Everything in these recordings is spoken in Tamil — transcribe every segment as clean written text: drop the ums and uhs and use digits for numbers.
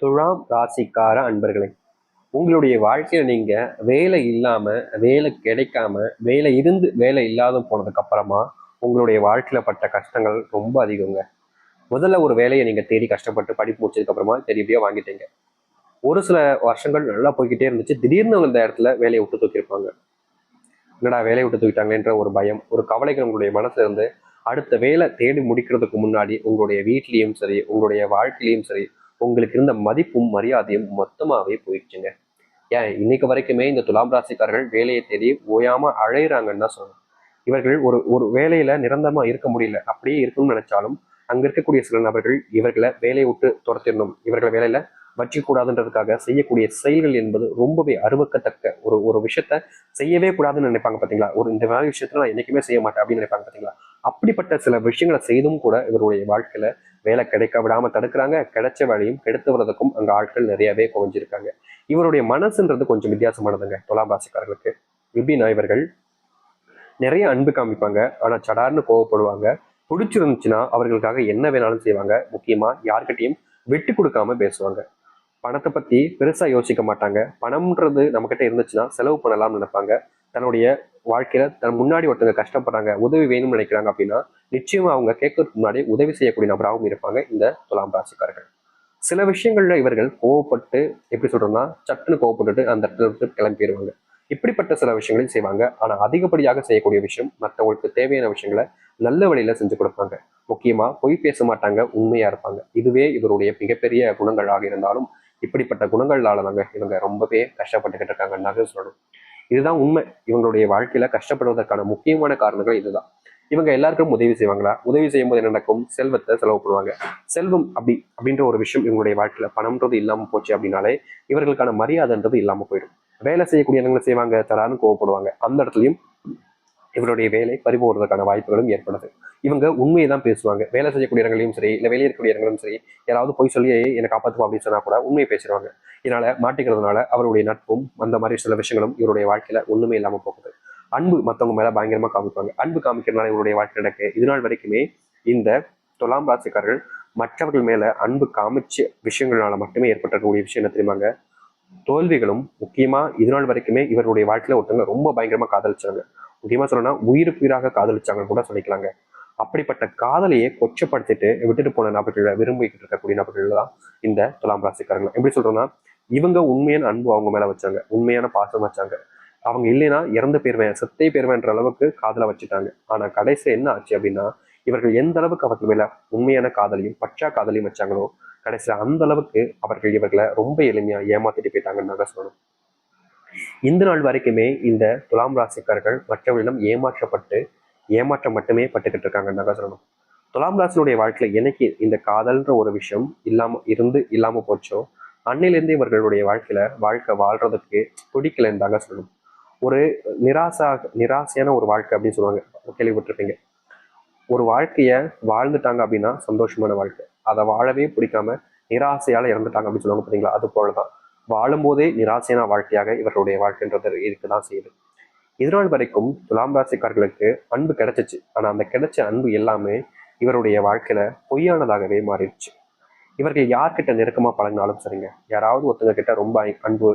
துலாம் ராசிக்கார அன்பர்களே, உங்களுடைய வாழ்க்கையில நீங்க வேலை இல்லாம, வேலை கிடைக்காம, வேலை இருந்து வேலை இல்லாத போனதுக்கு அப்புறமா உங்களுடைய வாழ்க்கையில பட்ட கஷ்டங்கள் ரொம்ப அதிகங்க. முதல்ல ஒரு வேலையை நீங்க தேடி கஷ்டப்பட்டு படிப்பு முடிச்சதுக்கு அப்புறமா தெரியவையோ வாங்கிட்டீங்க. ஒரு சில வருஷங்கள் நல்லா போய்கிட்டே இருந்துச்சு. திடீர்னு இந்த இடத்துல வேலையை விட்டு தூக்கியிருப்பாங்க. என்னடா வேலையை விட்டு தூக்கிட்டாங்களேன்ற ஒரு பயம், ஒரு கவலைகள் உங்களுடைய மனசுல இருந்து அடுத்த வேலை தேடி முடிக்கிறதுக்கு முன்னாடி உங்களுடைய வீட்லயும் சரி, உங்களுடைய வாழ்க்கையிலையும் சரி, உங்களுக்கு இருந்த மதிப்பும் மரியாதையும் மொத்தமாவே போயிடுச்சுங்க. ஏன் இன்னைக்கு வரைக்குமே இந்த துலாம் ராசிக்காரர்கள் வேலையை தேடி ஓயாம அழையிறாங்கன்னு தான் சொல்லணும். இவர்கள் ஒரு ஒரு வேலையில நிரந்தரமா இருக்க முடியல, அப்படியே இருக்கணும்னு நினைச்சாலும் அங்க இருக்கக்கூடிய சில நபர்கள் இவர்களை வேலையை விட்டு துரத்திடணும், இவர்களை வேலையில வச்சுக்கூடாதுன்றதுக்காக செய்யக்கூடிய செயல்கள் என்பது ரொம்பவே அருவக்கத்தக்க ஒரு ஒரு விஷயத்த செய்யவே கூடாதுன்னு நினைப்பாங்க பாத்தீங்களா. இந்த மாதிரி விஷயத்துல நான் என்னைக்குமே செய்ய மாட்டேன் அப்படின்னு நினைப்பாங்க பாத்தீங்களா. அப்படிப்பட்ட சில விஷயங்களை செய்தும் கூட இவருடைய வாழ்க்கையில வேலை கிடைக்க விடாம தடுக்கிறாங்க. கிடைச்ச வேலையும் கெடுத்து வர்றதுக்கும் அங்க ஆட்கள் நிறையவே குறைஞ்சிருக்காங்க. இவருடைய மனசுன்றது கொஞ்சம் வித்தியாசமானதுங்க துலாம் ராசிக்காரர்களுக்கு. எப்படின்னா, இவர்கள் நிறைய அன்பு காமிப்பாங்க, ஆனா சடார்னு கோவப்படுவாங்க. பிடிச்சிருந்துச்சுன்னா அவர்களுக்காக என்ன வேணாலும் செய்வாங்க. முக்கியமா யார்கிட்டையும் விட்டு கொடுக்காம பேசுவாங்க. பணத்தை பத்தி பெருசா யோசிக்க மாட்டாங்க. பணம்ன்றது நம்ம கிட்ட இருந்துச்சுன்னா செலவு பண்ணலாம்னு நினைப்பாங்க. தன்னுடைய வாழ்க்கையில தன் முன்னாடி ஒருத்தங்க கஷ்டப்படுறாங்க, உதவி வேணும்னு நினைக்கிறாங்க அப்படின்னா நிச்சயமா அவங்க கேட்கறதுக்கு முன்னாடி உதவி செய்யக்கூடிய நபராகவும் இருப்பாங்க இந்த துலாம் ராசிக்காரர்கள். சில விஷயங்கள்ல இவர்கள் கோவப்பட்டு, எப்படி சொல்றோம்னா சட்டுன்னு கோவப்பட்டுட்டு அந்த இடத்துல விட்டு கிளம்பிடுவாங்க. இப்படிப்பட்ட சில விஷயங்களையும் செய்வாங்க. ஆனா அதிகப்படியாக செய்யக்கூடிய விஷயம் மற்றவங்களுக்கு தேவையான விஷயங்களை நல்ல வழியில செஞ்சு கொடுப்பாங்க. முக்கியமா பொய் பேச மாட்டாங்க, உண்மையா இருப்பாங்க. இதுவே இவருடைய மிகப்பெரிய குணங்களாக இருந்தாலும் இப்படிப்பட்ட குணங்களால தாங்க இவங்க ரொம்பவே கஷ்டப்பட்டுக்கிட்டு இருக்காங்கன்னு சொல்லணும். இதுதான் உண்மை. இவங்களுடைய வாழ்க்கையில கஷ்டப்படுவதற்கான முக்கியமான காரணங்கள் இதுதான். இவங்க எல்லாருக்கும் உதவி செய்வாங்களா? உதவி செய்யும் போது என்ன நடக்கும்? செல்வத்தை செலவு பண்ணுவாங்க. செல்வம் அப்படின்ற ஒரு விஷயம் இவங்களுடைய வாழ்க்கையில பணம்ன்றது இல்லாம போச்சு அப்படின்னாலே இவர்களுக்கான மரியாதைன்றது இல்லாம போயிடும். வேலை செய்யக்கூடிய இடங்களை செய்வாங்க, தரான்னு கோவப்படுவாங்க. அந்த இடத்துலயும் இவருடைய வேலை பறிபோடுவதற்கான வாய்ப்புகளும் ஏற்படுது. இவங்க உண்மையை தான் பேசுவாங்க. வேலை செய்யக்கூடிய இடங்களையும் சரி, இல்லை வெளியே இருக்கக்கூடிய இடங்களும் சரி, யாராவது போய் சொல்லி என்னை காப்பாற்றுவா அப்படின்னு சொன்னா கூட உண்மையை பேசிடுவாங்க. இதனால மாட்டிக்கிறதுனால அவருடைய நட்பும் அந்த மாதிரி சில விஷயங்களும் இவருடைய வாழ்க்கையில ஒண்ணுமே இல்லாம போகுது. அன்பு மற்றவங்க மேல பயங்கரமா காமிப்பாங்க. அன்பு காமிக்கிறதுனால இவருடைய வாழ்க்கை நடக்கு. இதனால் வரைக்குமே இந்த துலாம் ராசிக்காரர்கள் மற்றவர்கள் மேல அன்பு காமிச்ச விஷயங்களால மட்டுமே ஏற்பட்டக்கூடிய விஷயம் என்ன தெரியுமாங்க? தோல்விகளும். முக்கியமா இதனால் வரைக்குமே இவருடைய வாழ்க்கையில ஒருத்தவங்க ரொம்ப பயங்கரமா காதலிச்சாங்க. முக்கியமா சொல்லணும்னா உயிருக்கு உயிராக காதலிச்சாங்கன்னு கூட சொல்லிக்கலாங்க. அப்படிப்பட்ட காதலையே கொச்சப்படுத்திட்டு விட்டுட்டு போன நபர்களை விரும்பிக்கிட்டு இருக்கக்கூடிய நபர்கள் தான் இந்த துலாம் ராசிக்காரங்க. எப்படி சொல்றோம்னா, இவங்க உண்மையான அன்பு அவங்க மேல வச்சாங்க, உண்மையான பாசம் வச்சாங்க. அவங்க இல்லைன்னா இறந்து போயிருவேன், செத்தே போயிருவேன்ற அளவுக்கு காதலை வச்சுட்டாங்க. ஆனா கடைசி என்ன ஆச்சு அப்படின்னா, இவர்கள் எந்த அளவுக்கு அவர்கள் மேல உண்மையான காதலையும் பச்சா காதலையும் வச்சாங்களோ கடைசியில அந்த அளவுக்கு அவர்கள் இவர்களை ரொம்ப எளிமையா ஏமாத்திட்டு போயிட்டாங்கன்னு நாங்க சொல்லணும். இந்த நாள் வரைக்குமே இந்த துலாம் ராசிக்காரர்கள் மற்றவர்களிடம் ஏமாற்றப்பட்டு ஏமாற்றம் மட்டுமே பட்டுக்கிட்டு இருக்காங்கன்னு நாங்க சொல்லணும். துலாம் ராசினுடைய வாழ்க்கையில என்னைக்கு இந்த காதல்ன்ற ஒரு விஷயம் இல்லாம போச்சோ அன்னையிலிருந்து இவர்களுடைய வாழ்க்கை வாழ்றதுக்கு பிடிக்கலன்னு தாங்க சொல்லணும். ஒரு நிராசையான ஒரு வாழ்க்கை அப்படின்னு சொல்லுவாங்க, கேள்விப்பட்டிருப்பீங்க. ஒரு வாழ்க்கைய வாழ்ந்துட்டாங்க அப்படின்னா சந்தோஷமான வாழ்க்கை, அதை வாழவே பிடிக்காம நிராசையால இறந்துட்டாங்க அப்படின்னு சொல்லுவாங்க பார்த்தீங்களா. அது போலதான் வாழும்போதே நிராசையான வாழ்க்கையாக இவர்களுடைய வாழ்க்கைன்றது இருக்குதான் செய்யுது. இதனால் வரைக்கும் துலாம் ராசிக்காரர்களுக்கு அன்பு கிடைச்சிச்சு. ஆனா அந்த கிடைச்ச அன்பு எல்லாமே இவருடைய வாழ்க்கையில பொய்யானதாகவே மாறிடுச்சு. இவர்கள் யார்கிட்ட நெருக்கமா பழகினாலும் சரிங்க, யாராவது ஒருத்தங்க கிட்ட ரொம்ப அன்பு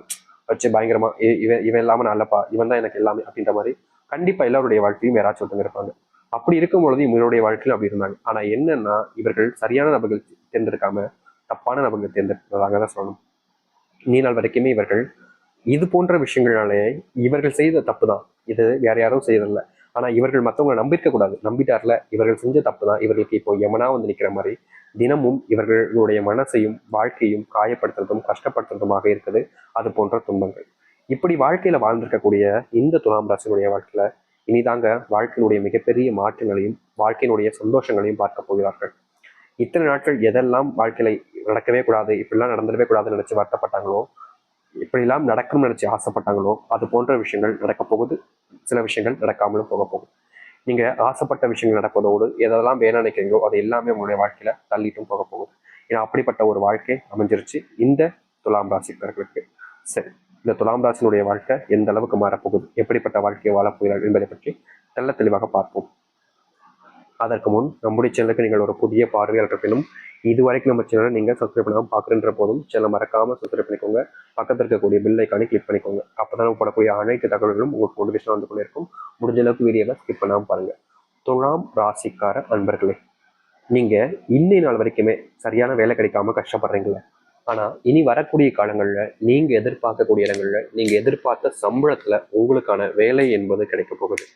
வச்சு பயங்கரமா இவன் இவன் இல்லாம நல்லப்பா, இவன் தான் எனக்கு எல்லாமே அப்படின்ற மாதிரி கண்டிப்பா எல்லாருடைய வாழ்க்கையும் யாராச்சும் ஒருத்தங்க இருப்பாங்க. அப்படி இருக்கும் பொழுது இவருடைய வாழ்க்கையிலும் அப்படி இருந்தாங்க. ஆனா என்னன்னா, இவர்கள் சரியான நபர்கள் தேர்ந்தெடுக்காம தப்பான நபர்கள் தேர்ந்தெடுக்கிறதாக தான் சொல்லணும். நீ நாள் வரைக்குமே இவர்கள் இது போன்ற விஷயங்களாலே இவர்கள் செய்த தப்பு தான். இது வேற யாரும் செய்யறதில்ல. ஆனா இவர்கள் மற்றவங்களை நம்பியிருக்க கூடாது. நம்பிட்டார்ல, இவர்கள் செஞ்ச தப்பு தான் இவர்களுக்கு இப்போ யமனா வந்து நிக்கிற மாதிரி தினமும் இவர்களுடைய மனசையும் வாழ்க்கையும் காயப்படுத்துறதும் கஷ்டப்படுத்துறதுமாக இருக்குது அது போன்ற துன்பங்கள். இப்படி வாழ்க்கையில வாழ்ந்திருக்கக்கூடிய இந்த துலாம் ராசினுடைய வாழ்க்கையில இனிதாங்க வாழ்க்கையினுடைய மிகப்பெரிய மாற்றங்களையும் வாழ்க்கையினுடைய சந்தோஷங்களையும் பார்க்க போகிறார்கள். இத்தனை நாட்கள் எதெல்லாம் வாழ்க்கையில நடக்கவே கூடாது, இப்படிலாம் நடந்துடவே கூடாதுன்னு நினைச்சு வருத்தப்பட்டாங்களோ, இப்படிலாம் நடக்கும்னு நினைச்சு ஆசைப்பட்டாங்களோ அது போன்ற விஷயங்கள் நடக்க போகுது. சில விஷயங்கள் நடக்காமலும் போக போகுது. நீங்க ஆசைப்பட்ட விஷயங்கள் நடப்பதோடு எதெல்லாம் வேணா நினைக்கிறீங்களோ அது எல்லாமே உங்களுடைய வாழ்க்கையில தள்ளிட்டும் போக போகுது. ஏன்னா அப்படிப்பட்ட ஒரு வாழ்க்கை அமைஞ்சிருச்சு இந்த துலாம் ராசிக்காரர்களுக்கு. சரி, இந்த துலாம் ராசினுடைய வாழ்க்கை எந்த அளவுக்கு மாறப்போகுது, எப்படிப்பட்ட வாழ்க்கையை வாழப்போகிறார்கள் என்பதை பற்றி தெள்ள தெளிவாக பார்ப்போம். அதற்கு முன் நம்முடைய சேனலுக்கு நீங்கள் ஒரு புதிய பார்வையாளர் இருப்பினும் இதுவரைக்கும் நம்ம சேனலை நீங்கள் சப்ஸ்கிரைப் பண்ணாமல் பார்க்குறன்ற போதும் சேனலை மறக்காமல் சப்ஸ்கிரைப் பண்ணிக்கோங்க. பக்கத்தில் இருக்கக்கூடிய பெல் ஐக்கானை கிளிக் பண்ணிக்கோங்க. அப்போ தான் போடக்கூடிய அனைத்து தகவல்களும் உங்களுக்கு நோட்டிஃபிகேஷன் வந்து கொண்டே இருக்கும். முடிஞ்ச அளவுக்கு வீடியோவை ஸ்கிப் பண்ணாமல் பாருங்கள். துலாம் ராசிக்கார அன்பர்களே, நீங்கள் இன்னை நாள் வரைக்குமே சரியான வேலை கிடைக்காம கஷ்டப்படுறீங்களே, ஆனால் இனி வரக்கூடிய காலங்களில் நீங்கள் எதிர்பார்க்கக்கூடிய இடங்களில் நீங்கள் எதிர்பார்த்த சம்பளத்தில் உங்களுக்கான வேலை என்பது கிடைக்க போகுது.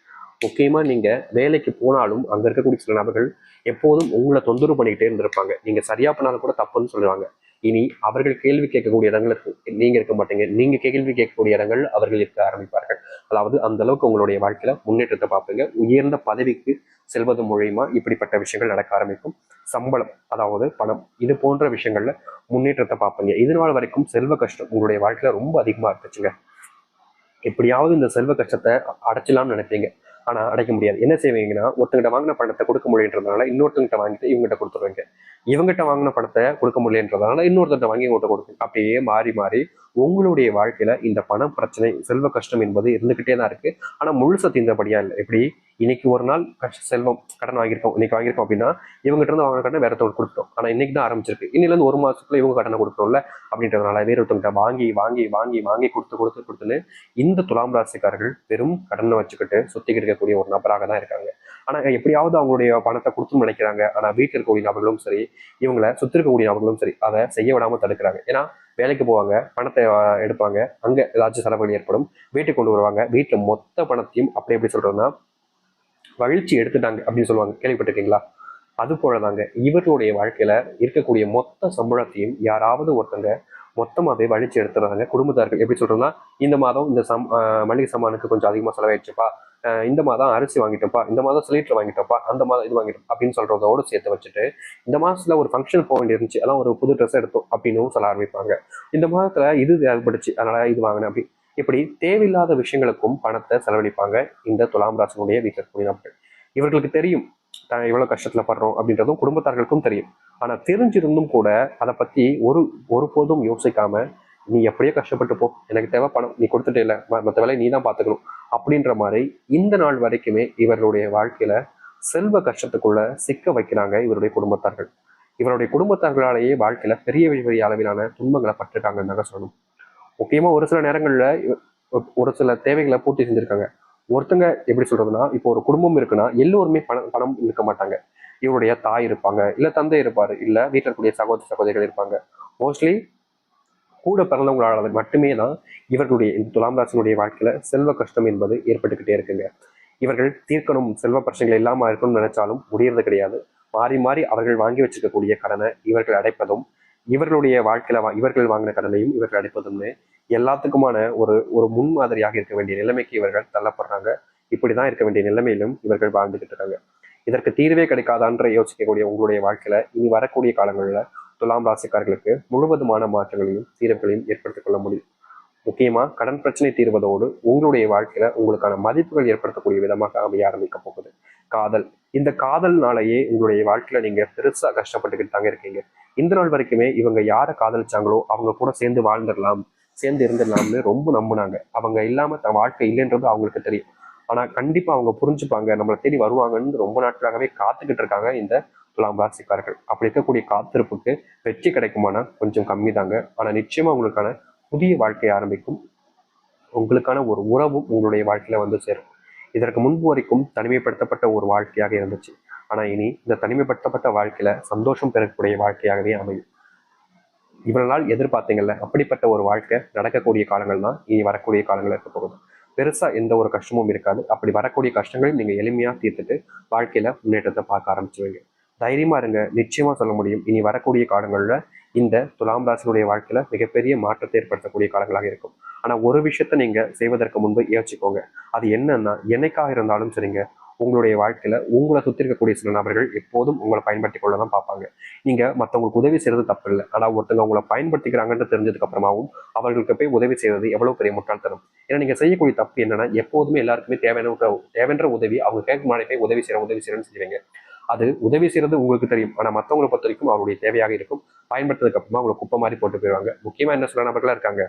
முக்கியமாக நீங்கள் வேலைக்கு போனாலும் அங்கே இருக்கக்கூடிய சில நபர்கள் எப்போதும் உங்களை தொந்தரவு பண்ணிக்கிட்டே இருந்திருப்பாங்க. நீங்கள் சரியா பண்ணாலும் கூட தப்புன்னு சொல்லுவாங்க. இனி அவர்கள் கேள்வி கேட்கக்கூடிய இடங்களுக்கு நீங்க இருக்க மாட்டீங்க. நீங்க கேள்வி கேட்கக்கூடிய இடங்கள் அவர்கள் இருக்க ஆரம்பிப்பார்கள். அதாவது அந்த அளவுக்கு உங்களுடைய வாழ்க்கையில முன்னேற்றத்தை பார்ப்பீங்க. உயர்ந்த பதவிக்கு செல்வது மூலியமா இப்படிப்பட்ட விஷயங்கள் நடக்க ஆரம்பிக்கும். சம்பளம், அதாவது பணம், இது போன்ற விஷயங்கள்ல முன்னேற்றத்தை பார்ப்பீங்க. இது நாள் வரைக்கும் செல்வ கஷ்டம் உங்களுடைய வாழ்க்கையில ரொம்ப அதிகமா இருந்துச்சுங்க. எப்படியாவது இந்த செல்வ கஷ்டத்தை அடைச்சலாம்னு நினைப்பீங்க. ஆனா அடைக்க முடியாது. என்ன செய்வீங்கன்னா, ஒருத்தங்கிட்ட வாங்கின பணத்தை கொடுக்க முடியுன்றதுனால இன்னொருத்தங்கிட்ட வாங்கிட்டு இவங்ககிட்ட கொடுத்துருவீங்க. இவங்ககிட்ட வாங்கின பணத்தை கொடுக்க முடியலன்றதுனால இன்னொருத்தட்ட வாங்கி உங்கள்கிட்ட கொடுக்கும். அப்படியே மாறி மாறி உங்களுடைய வாழ்க்கையில இந்த பண பிரச்சனை, செல்வ கஷ்டம் என்பது இருந்துகிட்டே தான் இருக்கு. ஆனா முழுசா தீர்ந்தபடியா இல்லை. எப்படி இன்னைக்கு ஒரு நாள் செல்வம் கடன் வாங்கியிருக்கோம், இன்னைக்கு வாங்கியிருக்கோம் அப்படின்னா இவங்ககிட்ட இருந்து வாங்கின கடனை வேற ஒருத்தவங்க கொடுத்தோம். ஆனா இன்னைக்கு தான் ஆரம்பிச்சிருக்கு. இன்னிலேருந்து ஒரு மாசத்துல இவங்க கடனை கொடுத்தோம்ல அப்படின்றதுனால வேற ஒருத்தவங்கிட்ட வாங்கி வாங்கி வாங்கி வாங்கி கொடுத்துன்னு இந்த துலாம் ராசிக்காரர்கள் பெரும் கடனை வச்சுக்கிட்டு சுத்திக்கிட்டு இருக்கக்கூடிய ஒரு நபராக தான் இருக்காங்க. ஆனா எப்படியாவது அவங்களுடைய பணத்தை கொடுத்துன்னு நினைக்கிறாங்க. ஆனா வீட்டில் இருக்கக்கூடிய நபர்களும் சரி, இவங்களை சுத்தி இருக்கக்கூடிய நபர்களும் சரி, அதை செய்ய விடாம தடுக்கிறாங்க. ஏன்னா வேலைக்கு போவாங்க, பணத்தை எடுப்பாங்க, அங்க ஏதாச்சும் செலவுகள் ஏற்படும், வீட்டுக்கு கொண்டு வருவாங்க, வீட்டுல மொத்த பணத்தையும் அப்படி எப்படி சொல்றதுன்னா வழிச்சு எடுத்துட்டாங்க அப்படின்னு சொல்லுவாங்க. கேள்விப்பட்டிருக்கீங்களா? அது போலதாங்க இவர்களுடைய வாழ்க்கையில இருக்கக்கூடிய மொத்த சம்பளத்தையும் யாராவது ஒருத்தங்க மொத்தமாவே வழிச்சு எடுத்துறாங்க. குடும்பத்தார்கள் எப்படி சொல்றோம்னா, இந்த மாதம் இந்த மளிகை சாமானுக்கு கொஞ்சம் அதிகமா செலவாயிடுச்சுப்பா, இந்த மாதம் அரிசி வாங்கிட்டோம்ப்பா, இந்த மாதம் சிலிண்டர் வாங்கிட்டோம்ப்பா, அந்த மாதம் இது வாங்கிட்டோம் அப்படின்னு சொல்றதோடு சேர்த்து வச்சுட்டு, இந்த மாசத்துல ஒரு ஃபங்க்ஷன் போக வேண்டியிருந்துச்சு, அதான் ஒரு புது ட்ரெஸ் எடுத்தோம் அப்படின்னு சொல்ல ஆரம்பிப்பாங்க. இந்த மாதத்துல இது தேவைப்பட்டுச்சு, அதனால இது வாங்கினேன் அப்படி இப்படி தேவையில்லாத விஷயங்களுக்கும் பணத்தை செலவழிப்பாங்க இந்த துலாம் ராசினுடைய வீட்டில் இருக்கக்கூடிய நபர்கள். இவர்களுக்கு தெரியும் எவ்வளவு கஷ்டத்துல படுறோம் அப்படின்றதும் குடும்பத்தார்களுக்கும் தெரியும். ஆனா தெரிஞ்சிருந்தும் கூட அதை பத்தி ஒருபோதும் யோசிக்காம, நீ எப்படியோ கஷ்டப்பட்டு போ, எனக்கு தேவை பணம், நீ கொடுத்துட்டே இல்லை, மற்ற வேலையை நீ தான் பார்த்துக்கணும் அப்படின்ற மாதிரி இந்த நாள் வரைக்குமே இவர்களுடைய வாழ்க்கையில செல்வ கஷ்டத்துக்குள்ள சிக்க வைக்கிறாங்க இவருடைய குடும்பத்தார்கள். இவருடைய குடும்பத்தார்களாலேயே வாழ்க்கையில பெரிய பெரிய அளவிலான துன்பங்களை பட்டிருக்காங்கன்னு சொல்லணும். முக்கியமா ஒரு சில நேரங்கள்ல ஒரு சில தேவைகளை பூர்த்தி செஞ்சிருக்காங்க. ஒருத்தங்க எப்படி சொல்றதுன்னா, இப்போ ஒரு குடும்பம் இருக்குன்னா எல்லோருமே பணம் இருக்க மாட்டாங்க. இவருடைய தாய் இருப்பாங்க, இல்ல தந்தை இருப்பாரு, இல்ல வீட்டில் இருக்கக்கூடிய சகோதர சகோதரிகள் இருப்பாங்க. மோஸ்ட்லி கூட பிறந்தவங்களால மட்டுமே தான் இவர்களுடைய இந்த துலாம் ராசினுடைய வாழ்க்கையில செல்வ கஷ்டம் என்பது ஏற்பட்டுக்கிட்டே இருக்குங்க. இவர்கள் தீர்க்கணும், செல்வ பிரச்சனைகள் இல்லாம இருக்கணும்னு நினைச்சாலும் முடியறது கிடையாது. மாறி மாறி அவர்கள் வாங்கி வச்சிருக்கக்கூடிய கடனை இவர்கள் அடைப்பதும், இவர்களுடைய வாழ்க்கையில இவர்கள் வாங்கின கடனையும் இவர்கள் அடைப்பதும்னு எல்லாத்துக்குமான ஒரு ஒரு முன்மாதிரியாக இருக்க வேண்டிய நிலைமைக்கு இவர்கள் தள்ளப்படுறாங்க. இப்படிதான் இருக்க வேண்டிய நிலைமையிலும் இவர்கள் வாழ்ந்துகிட்டு இருக்காங்க. இதற்கு தீர்வே கிடைக்காதான்ற யோசிக்கக்கூடிய உங்களுடைய வாழ்க்கையில இனி வரக்கூடிய காலங்களில் துலாம் ராசிக்காரர்களுக்கு முழுவதுமான மாற்றங்களையும் தீர்வுகளையும் ஏற்படுத்திக் கொள்ள முடியும். முக்கியமா கடன் பிரச்சனை தீர்வதோடு உங்களுடைய வாழ்க்கையில உங்களுக்கான மதிப்புகள் ஏற்படுத்தக்கூடிய விதமாக அமைய ஆரம்பிக்க போகுது. காதல், இந்த காதல்னாலேயே உங்களுடைய வாழ்க்கையில நீங்க பெருசா கஷ்டப்பட்டுக்கிட்டு தாங்க இருக்கீங்க. இந்த நாள் வரைக்குமே இவங்க யாரை காதலிச்சாங்களோ அவங்க கூட சேர்ந்து வாழ்ந்துடலாம், சேர்ந்து இருந்துடலாம்னு ரொம்ப நம்பினாங்க. அவங்க இல்லாம தன் வாழ்க்கை இல்லைன்றது அவங்களுக்கு தெரியும். ஆனா கண்டிப்பா அவங்க புரிஞ்சுப்பாங்க, நம்மளை தேடி வருவாங்கன்னு ரொம்ப நாட்களாகவே காத்துக்கிட்டு இருக்காங்க இந்த துலாம் ராசிக்காரர்கள். அப்படி இருக்கக்கூடிய காத்திருப்புக்கு வெற்றி கிடைக்குமானா கொஞ்சம் கம்மி தாங்க. ஆனா நிச்சயமா உங்களுக்கான புதிய வாழ்க்கை ஆரம்பிக்கும். உங்களுக்கான ஒரு உறவும் உங்களுடைய வாழ்க்கையில வந்து சேரும். இதற்கு முன்பு வரைக்கும் தனிமைப்படுத்தப்பட்ட ஒரு வாழ்க்கையாக இருந்துச்சு. ஆனா இனி இந்த தனிமைப்படுத்தப்பட்ட வாழ்க்கையில சந்தோஷம் பெறக்கூடிய வாழ்க்கையாகவே அமையும். இவ்வளவு நாள் எதிர்பார்த்தீங்கல்ல, அப்படிப்பட்ட ஒரு வாழ்க்கை நடக்கக்கூடிய காலங்கள் தான் இனி வரக்கூடிய காலங்கள் இருக்க போகுது. பெருசா எந்த ஒரு கஷ்டமும் இருக்காது. அப்படி வரக்கூடிய கஷ்டங்களையும் நீங்க எளிமையா தீர்த்துட்டு வாழ்க்கையில முன்னேற்றத்தை பார்க்க ஆரம்பிச்சுவீங்க. தைரியமா இருங்க, நிச்சயமா சொல்ல முடியும். இனி வரக்கூடிய காலங்கள்ல இந்த துலாம் ராசினுடைய வாழ்க்கையில மிகப்பெரிய மாற்றத்தை ஏற்படுத்தக்கூடிய காலங்களாக இருக்கும். ஆனா ஒரு விஷயத்த நீங்க செய்வதற்கு முன்பு யோசிச்சுக்கோங்க. அது என்னன்னா, என்னைக்காக இருந்தாலும் சரிங்க, உங்களுடைய வாழ்க்கையில உங்களை சுத்தி இருக்கக்கூடிய சில நபர்கள் எப்போதும் உங்களை பயன்படுத்தி கொள்ளதான் பார்ப்பாங்க. நீங்க மற்றவங்களுக்கு உதவி செய்யறது தப்பு இல்லை. ஆனா ஒருத்தவங்க உங்களை பயன்படுத்திக்கிறாங்கன்னு தெரிஞ்சதுக்கு அப்புறமாவும் அவர்களுக்கு போய் உதவி செய்யறது எவ்வளவு பெரிய முட்டாள்தனம். ஏன்னா நீங்க செய்யக்கூடிய தப்பு என்னன்னா, எப்போதுமே எல்லாருக்குமே தேவையான உதவி அவங்க கேட்க முன்னாடி போய் உதவி செய்யறேன்னு செய்வீங்க. அது உதவி செய்யறது உங்களுக்கு தெரியும். ஆனா மற்றவங்களை பொறுத்த வரைக்கும் அவருடைய தேவையாக இருக்கும். பயன்படுத்ததுக்கு அப்புறமா அவங்களை குப்பை மாதிரி போட்டு போயிடுவாங்க. முக்கியமா என்ன சொல்ல நபர்களா இருக்காங்க,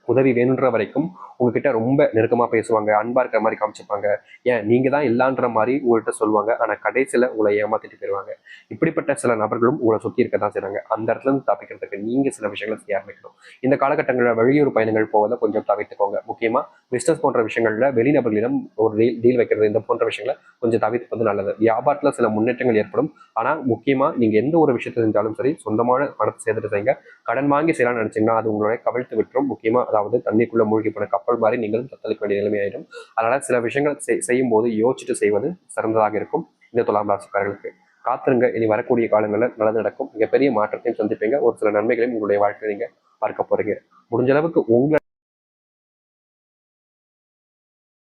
உதவி வேணுன்ற வரைக்கும் உங்ககிட்ட ரொம்ப நெருக்கமா பேசுவாங்க, அன்பா இருக்கிற மாதிரி காமிச்சுப்பாங்க. ஏன் நீங்க தான் எல்லான்ற மாதிரி உங்கள்கிட்ட சொல்லுவாங்க. ஆனா கடைசியில உங்களை ஏமாத்திட்டு போயிருவாங்க. இப்படிப்பட்ட சில நபர்களும் உங்களை சுத்தி இருக்க தான் செய்றாங்க. அந்த இடத்துல இருந்து தப்பிக்கிறதுக்கு நீங்க சில விஷயங்களை செய்ய ஆரம்பிக்கணும். இந்த காலகட்டங்களில் வெளியூர் பயணங்கள் போவதை கொஞ்சம் தவிர்த்துக்கோங்க. முக்கியமா பிசினஸ் போன்ற விஷயங்கள்ல வெளிநபர்களிடம் ஒரு டீல் வைக்கிறது, இந்த போன்ற விஷயங்களை கொஞ்சம் தவிர்ப்பது நல்லது. வியாபாரத்துல சில முன்னேற்றங்கள் ஏற்படும். ஆனா முக்கியமா நீங்க எந்த ஒரு விஷயத்தை செஞ்சாலும் சரி, சொந்தமான பணத்தை சேர்த்துட்டு செய்யுங்க. கடன் வாங்கி செய்யலாம்னு நினைச்சீங்கன்னா அது உங்களுடைய கவிழ்த்து விட்டுரும். முக்கியமா அதாவது தண்ணிக்குள்ள மூழ்கி போன கப்பல் மாதிரி நீங்களும் தத்தளிக்க வேண்டிய நிலைமையாயிடும். அதனால சில விஷயங்கள் செய்யும் போது யோசிச்சுட்டு செய்வது சிறந்ததாக இருக்கும். இந்த துலாம் ராசிக்காரர்களுக்கு காத்திருங்க. இனி வரக்கூடிய காலங்களில் நல்லது நடக்கும். மிகப்பெரிய மாற்றத்தையும் சந்திப்பீங்க. ஒரு சில நன்மைகளையும் உங்களுடைய வாழ்க்கையை நீங்க பார்க்க போறீங்க. முடிஞ்ச அளவுக்கு உங்களை